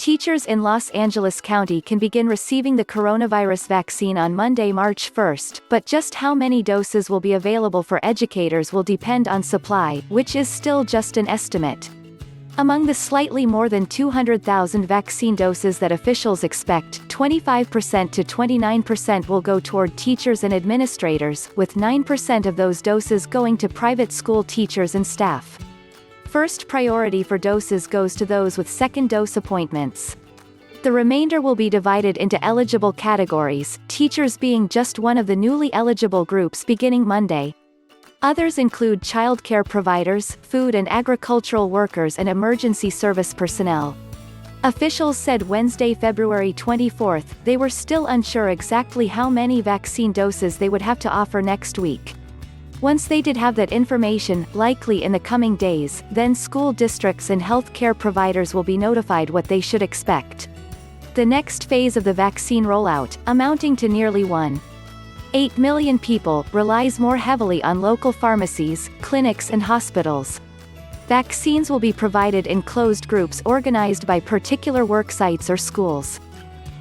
Teachers in Los Angeles County can begin receiving the coronavirus vaccine on Monday, March 1st, but just how many doses will be available for educators will depend on supply, which is still just an estimate. Among the slightly more than 200,000 vaccine doses that officials expect, 25% to 29% will go toward teachers and administrators, with 9% of those doses going to private school teachers and staff. First priority for doses goes to those with second dose appointments. The remainder will be divided into eligible categories, teachers being just one of the newly eligible groups beginning Monday. Others include childcare providers, food and agricultural workers and emergency service personnel. Officials said Wednesday, February 24, they were still unsure exactly how many vaccine doses they would have to offer next week. Once they did have that information, likely in the coming days, then school districts and health care providers will be notified what they should expect. The next phase of the vaccine rollout, amounting to nearly 1.8 million people, relies more heavily on local pharmacies, clinics and hospitals. Vaccines will be provided in closed groups organized by particular worksites or schools.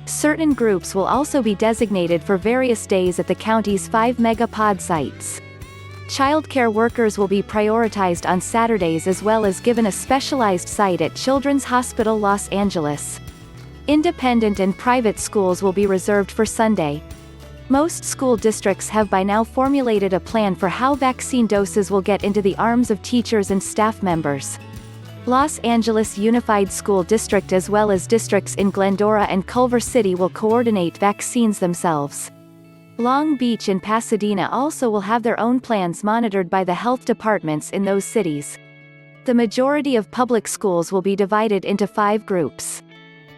Certain groups will also be designated for various days at the county's 5 megapod sites. Childcare workers will be prioritized on Saturdays as well as given a specialized site at Children's Hospital Los Angeles. Independent and private schools will be reserved for Sunday. Most school districts have by now formulated a plan for how vaccine doses will get into the arms of teachers and staff members. Los Angeles Unified School District as well as districts in Glendora and Culver City will coordinate vaccines themselves. Long Beach and Pasadena also will have their own plans monitored by the health departments in those cities. The majority of public schools will be divided into 5 groups.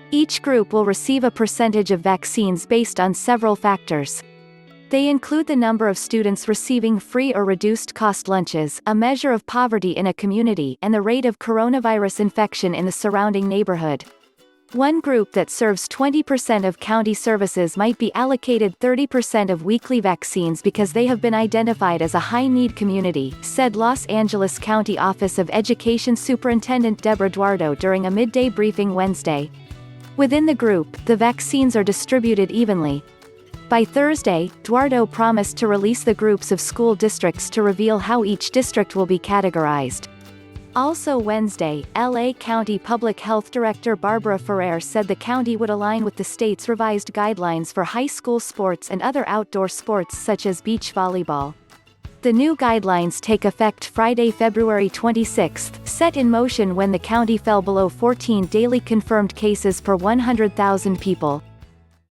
Each group will receive a percentage of vaccines based on several factors. They include the number of students receiving free or reduced cost lunches, a measure of poverty in a community, and the rate of coronavirus infection in the surrounding neighborhood. One group that serves 20% of county services might be allocated 30% of weekly vaccines because they have been identified as a high-need community, said Los Angeles County Office of Education Superintendent Debra Duardo during a midday briefing Wednesday. Within the group, the vaccines are distributed evenly. By Thursday, Duardo promised to release the groups of school districts to reveal how each district will be categorized. Also Wednesday, LA County Public Health Director Barbara Ferrer said the county would align with the state's revised guidelines for high school sports and other outdoor sports such as beach volleyball. The new guidelines take effect Friday, February 26, set in motion when the county fell below 14 daily confirmed cases per 100,000 people.